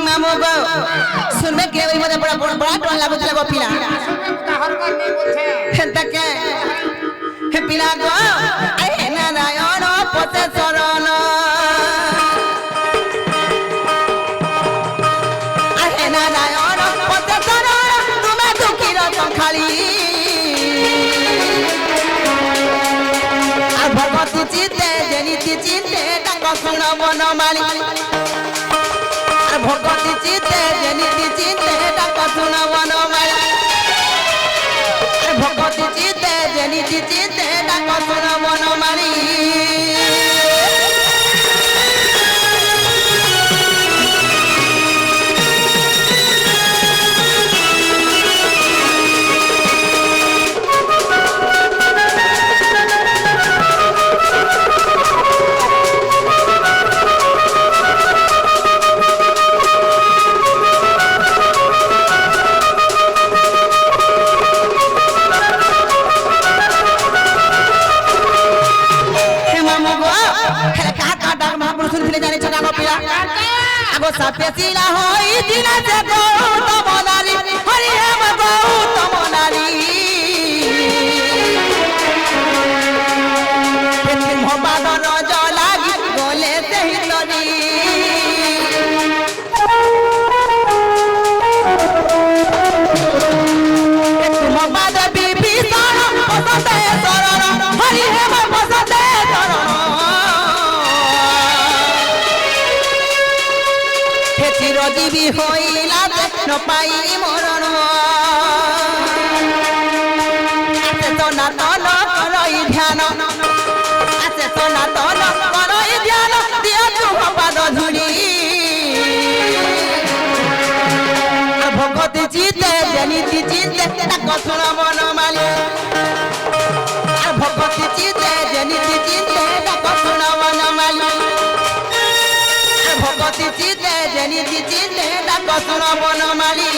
मामू गो सुनबे के ओइ मते बड़ा बड़ा टोन लागो चले गो पिला कहर कर नहीं बोलछे हेता के हे पिला गो आए नारायण पते चरण आए नारायण पते चरण तुमे दुखीर संखाली आ भगवती चिते जेनिति चिते ताको सुन बनमाली भगवती चिते जेनिति चिते ताको सुन बनमाली भगवती चिते जेनिति चिते ताको सुन बनमाली आगो सपेसिला होई दिना से गौतम नारी हरि हम गौतम नारी तुम बादन जलागी गोले से ही तरी तुम बाद विभीषण बसते शरण हरि हम बसते शरण चिरजीवी होइला न पाई मरण आसे तो ना तन करई ध्यान आसे तो ना तन करई ध्यान दिया तू पाद धुड़ी भगवती चिते जनिति चिते ताको सुन बनमाली भगवती चिते जनिति चिते ताको सुन बनमाली भगवती चिते जेनिति चिते ताको सुन बनमाली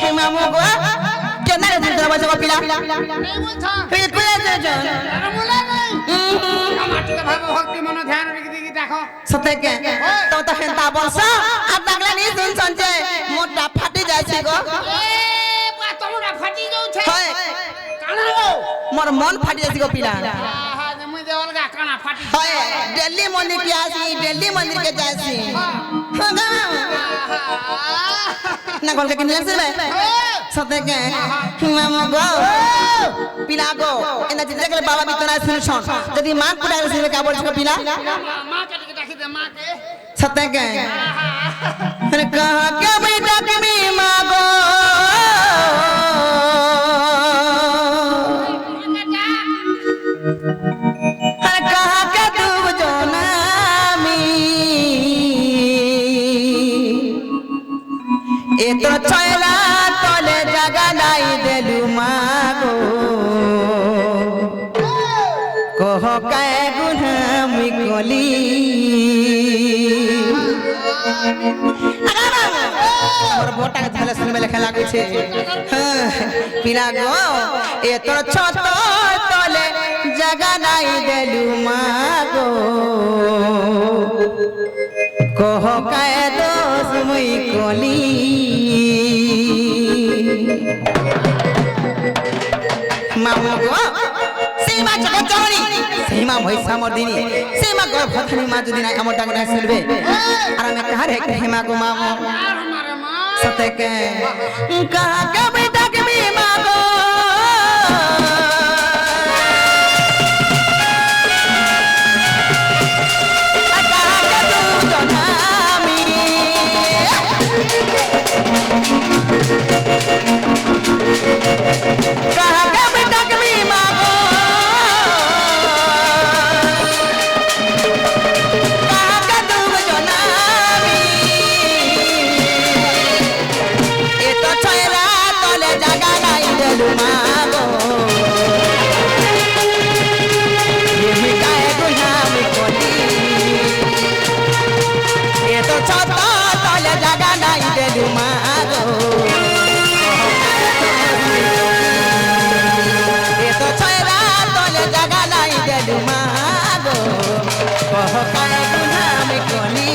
हे मामू गो केना रे दूसरा बच्चा को पिला नहीं बोलछा हे कोया जे जो अरे बोला नहीं माटी का भाव भक्ति मन ध्यान रख दी देखो सते के तो हेंता बसा आ बागला नहीं सुन संजे मोटा फाटी जाय छै गो ए बा तोरा फाटी जाउ छे होय काना लो मोर मन फाटी जाय छै गो पिला आहा जमुई देवल का काना फाटी होय दिल्ली मंदिर के आसी दिल्ली मंदिर के जासी हां ना गोल के किन से बे सते के मामू गो पिला गो एना जे देखले बाबा बितना सुन छन यदि मां कुडा से का बोल छ पिला मां के डाकी दे मां के सते के अरे कहां के बेटा के मी मांगो अरे कहां के तू जोनामी ए तो चला तले जगा लाई देलु मागो कह कै गुनाह मिकली मोर बोटा के थाले सुनबे लेखे लागै छै पिला गो ए तोर छत तले जगा लाई देलु मागो कह कै दोष मुई कली मामू गो सीमा चके चोरी सीमा भैसा मर्दिनी सीमा गो भथनी मा जदी ना हमर डांगना सुनबे आर में कहा रे हेमा गो मामू हमारे मां सते के कहा के बेटा के मी मांगो कहा के तू जनामी कहा के बेटा के मी मांगो कहा के तू जनामी ए तो छयरा तले कह काय गुनाह में कली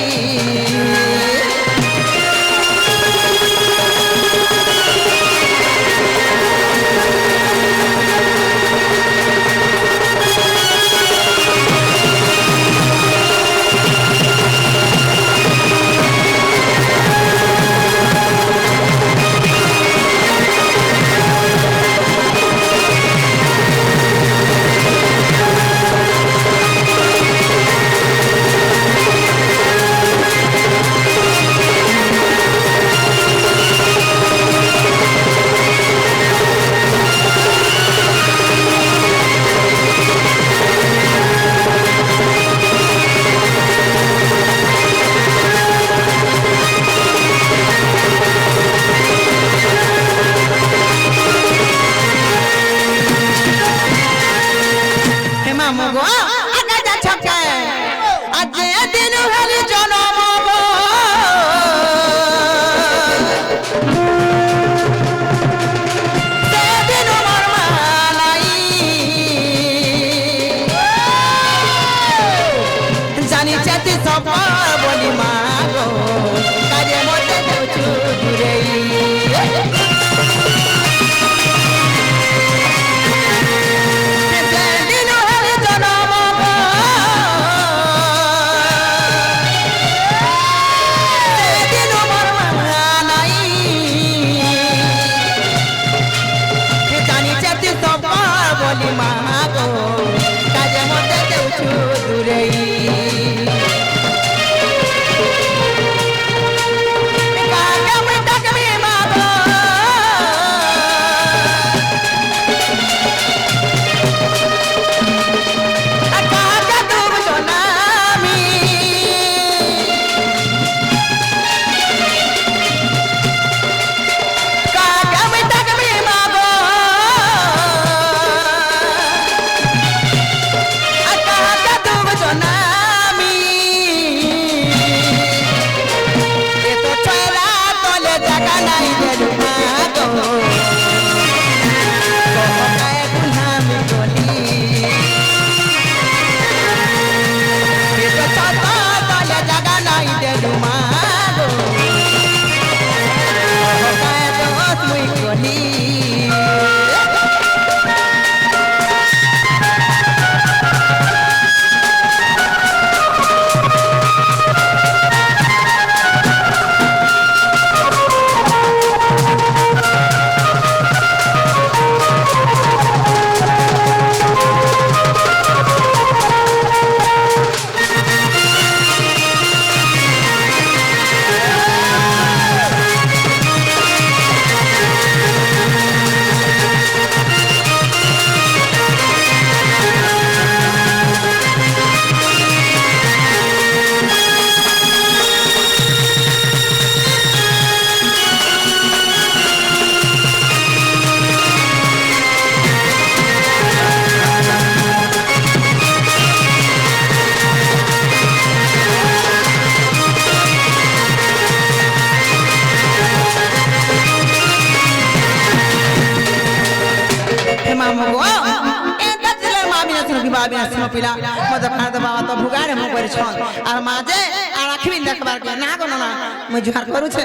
पिला मत खाना बाबा तो भुगारे मु पर छन और माजे आ राखबी देखबार के ना गनो ना मु जुहार करू छे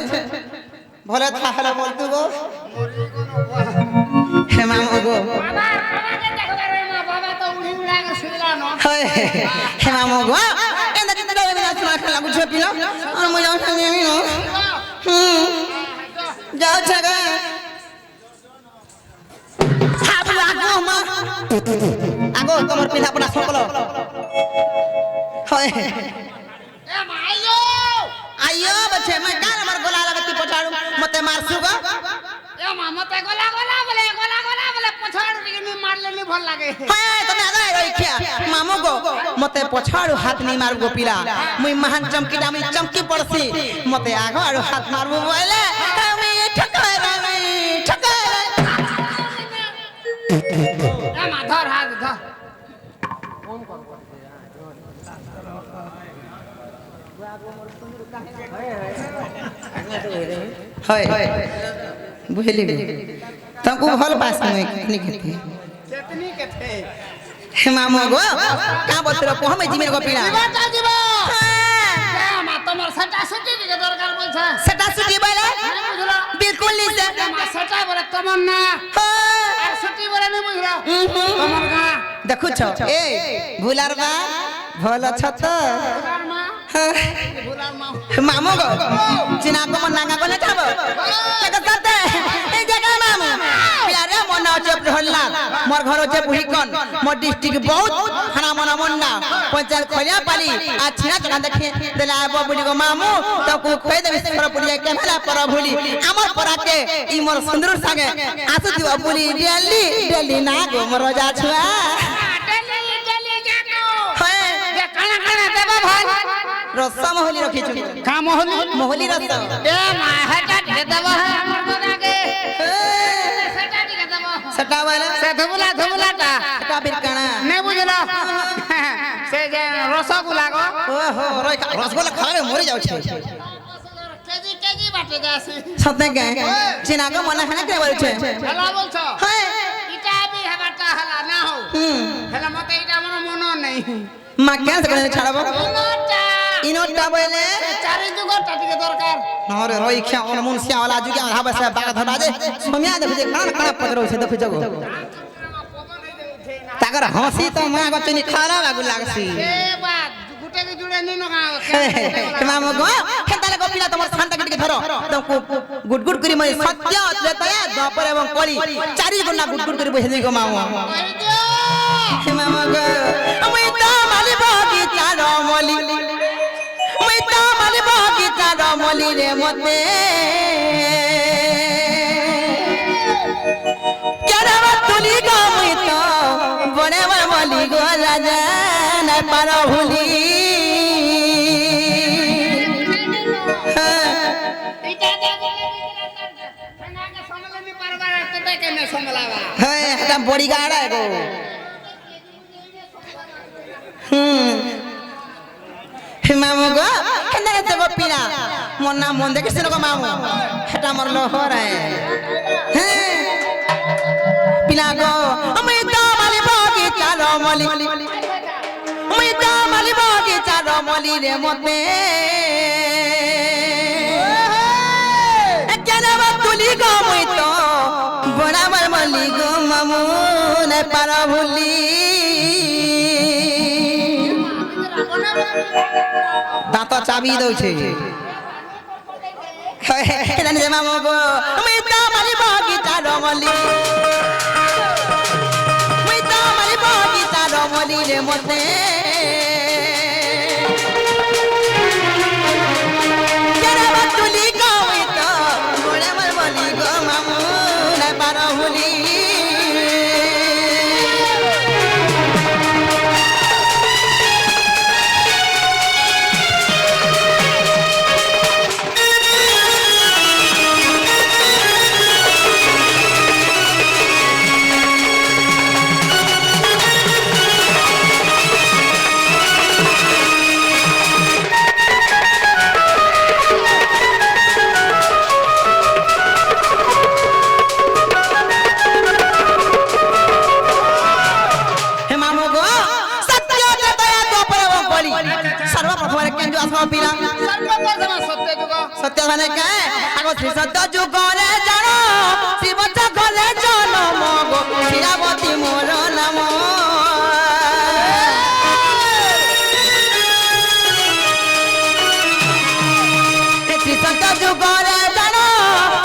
भले था हला बोल तू गो हे मामा गो बाबा के देखबार रे मां बाबा तो उड़ी उड़ा के सिला न हे मामा गो एंदा के तो ना सुना खला बुझे पिला और मु जाऊ संगे मी नो जाऊ छगा हाबला गो मा आगो तमर पिला पना सकलो होय ए मायो आयो बच्चे मैं काल हमर गोला लगती पछाड़ू मते मारसु गो ए मां मते गोला बोले पछाड़ू के मार लेली भल लागे हाय तने आगा रही क्या मामू गो मते पछाड़ू हाथ नहीं मारू गो पिला मुई महान चमकीटा मुई चमकी पड़सी मते आगो आरो हाथ मारबो बोले मुई ठकाय रे ए मां धर हाथ धर हाय बुझली तुमको हल पास में कितनी कितनी कितनी के थे মামু গো কা বলছিল কহমে জিমের গো পিলা দিবাটা দিব মা তোমার সেটা ছুটি দিকে দরকার বলছে সেটা ছুটি বলে বুঝলো বিলকুল নিছে মা সেটা বলে তোমার না আর ছুটি বলে নি বুঝলো তোমার গা দেখুছ এই ভুলার মা ভাল আছ তো ভুলার মা ভুলার মা মামু গো চিনা কো মন নাঙ্গা কোনে যাব টাকা সাথে এই জায়গা মামু পিলারে মন আছে প্রহল্লা মোর ঘর আছে বুহিকন মোর ডিস্ট্রিক্ট বহুত খানা মন মন না পঞ্চায়েত খলিয়া পালি আ ছিনা চকা দেখে দেলা আব বুলি গো মামু তো কো কই দেবে সর পুরিয়া কেমলা পর ভুলি আমার পরাকে ই মোর সুন্দর সাগে আসু দিও বুলি ডেলি ডেলি না গো মোর রাজা ছুয়া রসা মহলি রখিছু কা মহলি মহলি রস এ মা হেটা দিকে দেব হে আমার দাদাকে সেটা দিকে দেব সেটা বলে সে ধুবুলাটা সেটা বিরকানা নে বুঝলো সে যে রসগোল্লা গো ওহো রসগোল্লা খালে মরে যাচ্ছে কেজি কেজি বাটে যাসি সত্যি কে চিনা গো মনে খানা কে বলছে হেলা বলছো হ্যাঁ ইটা আমি হেবাটা হেলা না হো হেলা মতে ইটা আমার মন নেই মা কেন করে ছাড়াবো ইনোটা ইনোটা বলে চারি যুগটা দিকে দরকার নরে রই খ্যা অন মুনসিয়া ওলা যুগে হাবা সে বাগা ধরা দে সোমিয়া দেখু যে কান কান পদর হইছে দেখু জগো তাগর হাসি তো মা গচনি খারা লাগু লাগছি এ বাদ গুটেকে জুড়ে নিনো গা মামু গো খেতালে গো পিলা তোমার শান্তা কেটে ধরো তো গুড গুড করি মই সত্য ত্রেতয়া দ্বাপর এবং কলি চারি গুণা গুড গুড করি বসে গো মামু মামু গো আমি তো মালি বগিচা রমলি আমি তো মালি বগিচা রমলি রে মতে কেরাবা তুলি গো মুই তো বনে মলি গো রাজা নাই পার ভুলি ইটা দে ঠান্ডাকে সামলানি পারবার এতটা কেনে সামলাবা হ্যাঁ এটা বড়ি গাড়া গো মামু গো কেন তো গো পিলা মন না মন দেখিস গো মামু এটা মোর লহর হ্যাঁ পিলা গো আমি তো মালি বগিচা রমলি আমি তো মালি বগিচা রমলি রে মতে কেনবা তুলি গো মুই তো বরাবর মলি গো মামু নাই পার ভুলি দাঁত চাবি দউছে জানি যে মামু গো আমি তো মালি বগিচা রমলি আমি তো মালি বগিচা রমলি রে মতে কেনবা তুলি গো মুই তো বরাবর মলি গো মামু নাই পার ভুলি सर्वप्रथम केंजु आसमा पिला सर्वप्रथम सत्य जुग सत्य माने के आगो श्री सत्य जुग रे जानो शिव चखले जनम गो शिरावती मोर नाम श्री सत्य जुग रे जानो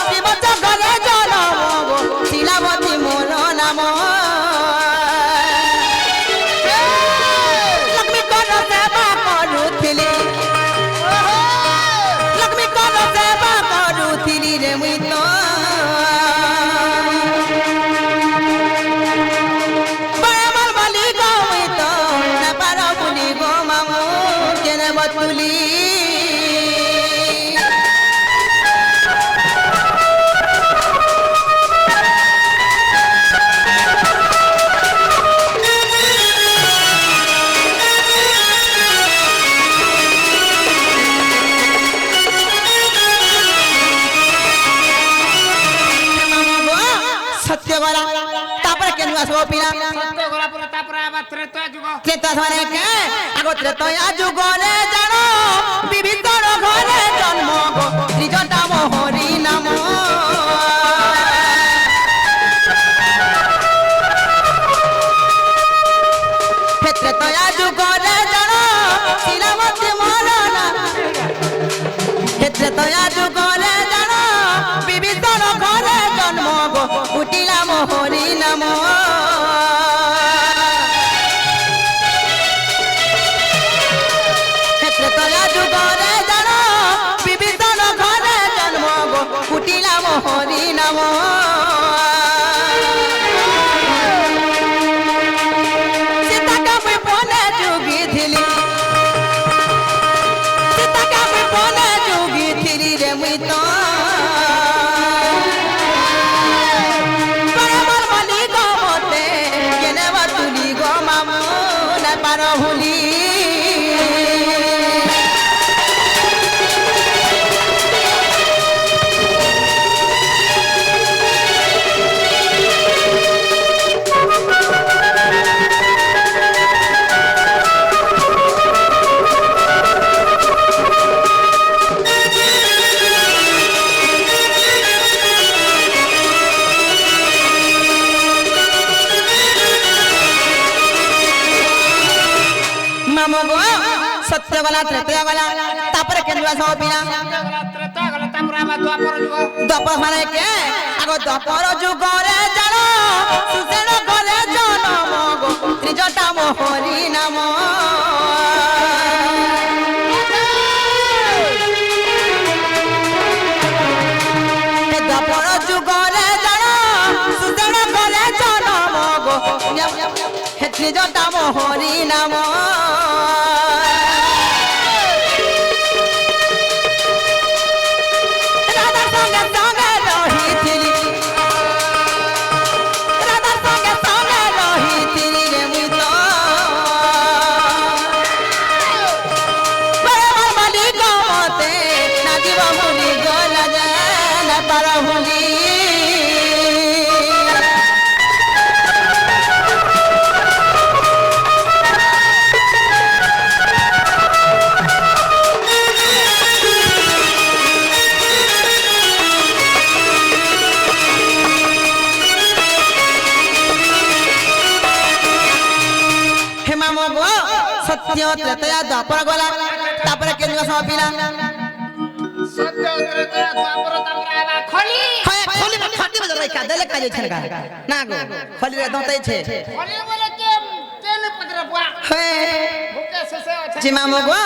शिव चखले जनम गो शिरावती मोर नाम लक्ष्मी कोन सेवा करूथिली लक्ष्मी कोन सेवा करूथिली रे मुई तो কেন আসবো পিলা সত্য গলা পরে তারপরে আবার ত্রেতা যুগ ত্রেতা মানে কে আগো ত্রেতয়া যুগরে জানো বিবিধর ঘরে জন্ম গো ত্রিজটা মোহরি নাম ত্রেতয়া যুগরে জানো শিলামতি মরনা ত্রেতয়া যুগরে জানো বিবিধর ঘরে জন্ম গো উঠিলা মোহরি নাম ত্রেতয়া যুগরে জানো বিবিধর ঘরে জন্ম গো উঠিলা মোহরি নাম সীতাকে মুই বনে যুগিছিলি সীতাকে মুই বনে যুগিছিলি রে মুই তো পরমর বলি গো মতে কেনে বা তুলি গো মামু না পার ভুলি মামু গো সত্য গলা ত্রেতয়া গলা তারপরে কেন আসবো পিলা ত্রেতা গলা তারপরে আবার দ্বাপর যুগ দ্বাপর মানে কে আগো দ্বাপর যুগরে জানো সুসেন ঘরে জন্ম গো ত্রিজটা মোহরি নাম দ্বাপর যুগরে জানো সুসেন ঘরে জন্ম গো ত্রিজটা মোহরি নাম রাধার সঙ্গে সঙ্গে রহিছিলি রাধার সঙ্গে সঙ্গে রহিছিলি রে মুই তো পরমর বলি গো মতে নাচিব ভুলি গো লাজা না পার ভুলি হে মামু গো সত্য ত্রেতয়া দ্বাপর গলা তারপরে কেন আসবো পিলা সত্য ত্রেতা দ্বাপর তারপরে আবার খলি হয় খলি খাটি বাজার রাখা দেলে কাজে ছেড়কা না গো খলি রে দতাইছে খলি বলে কে কেনে পত্র বুয়া হয় বুকে শেষে আছে জি মামু গো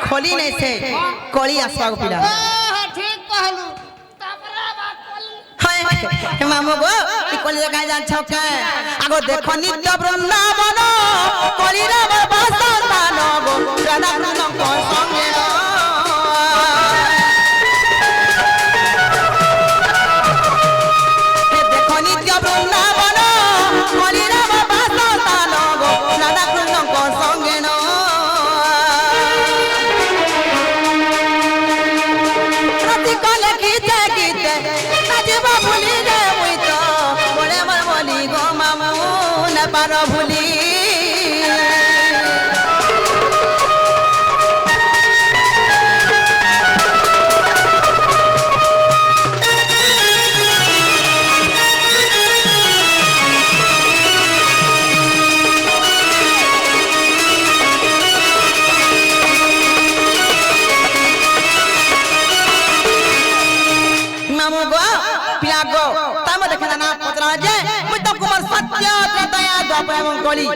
খলি নাই সে কলি আসবা গো পিলা হ্যাঁ ঠিক কহলু তারপরে আবার খলি হয় হে মামু গো ই কলি রে কাজ যাচ্ছ কে আগো দেখো নিত্য বৃন্দাবন কলি রে বাসস্থান গো রাধা কৃষ্ণ সঙ্গে দেখো নিত্য বৃন্দাবন কলি রে বাসস্থান গো রাধা কৃষ্ণ সঙ্গে রাতি কলে গীতে গীতে নাচিব ভুলি রে মুই তো বলে মর বলি গো মামু না পার ভুলি মামু গো পিলা গো তাম দেখে না পচরা যে মুই তো কুমার সত্য ত্রেতয়া দ্বাপর এবং কলি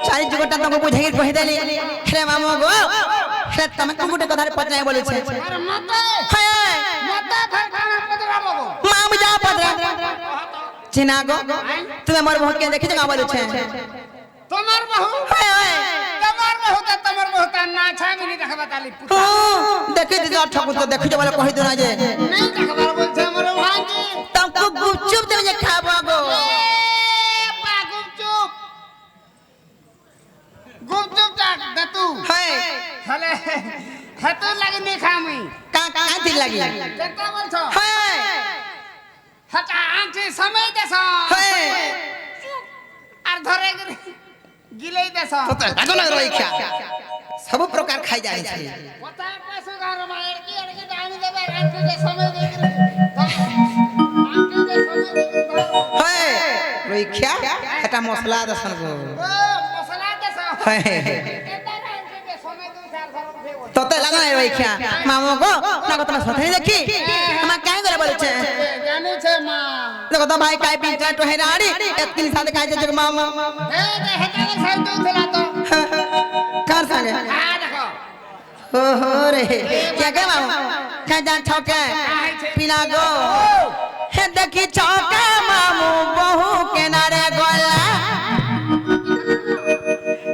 চারি যুগটা তোমাকে বুঝাই কই দেলি হে মামু গো হে তুমি কোনটা কথা পচরাই বলেছে আরে মতে হ্যাঁ মতে ফের কানা পত্র বাবু মামু যা পচরা চিনা গো তুমি মোর বহুত কে দেখি না বলেছে তোমার বহু হ্যাঁ তোমার বহু তা না ছামিনি দেখবা তালি পুতা দেখি দিদি ঠাকুর তো দেখি বলে কই দিনা যে नहीं देखबार বলছে আমার ভাইজি तुमको गुपचुप दे जे खाबो गो পা গুপচুপ গুপচুপ চাক দে তু है হলে হেতু লাগি নি খামি का का दिल लगी কেটা বলছো है হটা আনছি সময় দেছ है দেশ তোতে লাগো না রইখা सब प्रकार खाई जाए छे পতা কাসু গার মায়ের কি এড়কে ডানি দেবে আন্টি যে সময় দেখি আন্টি যে সময় দেখি हे রইখা এটা মশলা দसन গো ও মশলা দেশ हे এটা আন্টি যে সময় দুই চার ধরন ফেব তোতে লাগো না রইখা মামু গো লাগো তোমার সাথে দেখি আমা কাই করে বলছে জানি ছে মা দেখো তো ভাই কাই পিটা তো হেরাড়ি এতকিন সাথে কাই যে মামা হে যে হেটা সাইড দিলা তো কার संगे হ্যাঁ দেখো हो रे क्या के मामू का जान छौके पिना गो हे देखी छौके मामू बहु के नारे गोला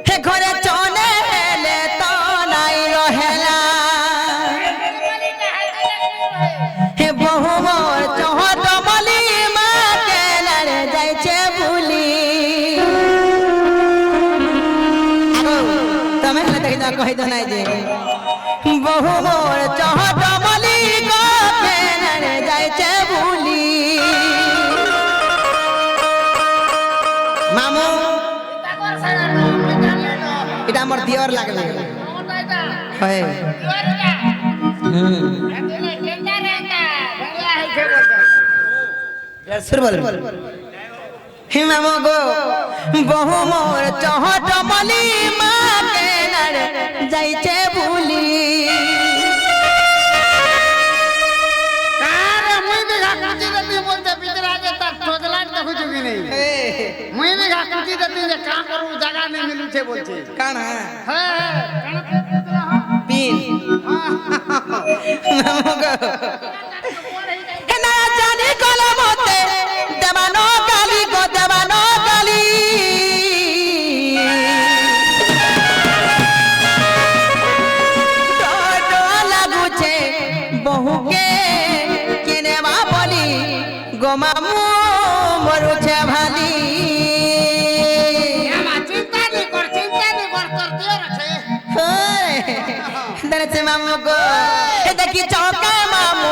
हे घरे चले ले तो नाई रहेला हे बहु मोर चहट मली मां के नारे जाय छे भूली तमे ले देख जा कहि दो नाई जे बहु मोर चहट मली को केनर जाय छे भूली मामू এটা কর সারা আমি জানলে তো এটা আমার দিওর লাগবে কোনটা এটা হয় দিওয়ারিটা এতনে কেটা রেটা ভেড়িয়া হইছে বলছো সুর বল হে মামু গো বহু মোর চহট মলি মা কেনর যাই छे भूली আরে মুই দেখা কুচি দতি বলতে পিতরা যে তার ঠোজলাট দেখু চুকি নেই মুই দেখা কুচি দতি যে কাম করু জায়গা নেই মিলুছে বলছে কাণ হ্যাঁ কাণ পিতরা পিন মামু গো হে না জানি কলমতে দেবানো কালি গো দেবানো কালি ডো লাগুছে বহুকে কেনেবা বলি গো মামু মরুছে ভালি আমা চিন্তা নি কর তোর দিওর আছে দরছে মামু গো এ দেখি চৌকা মামু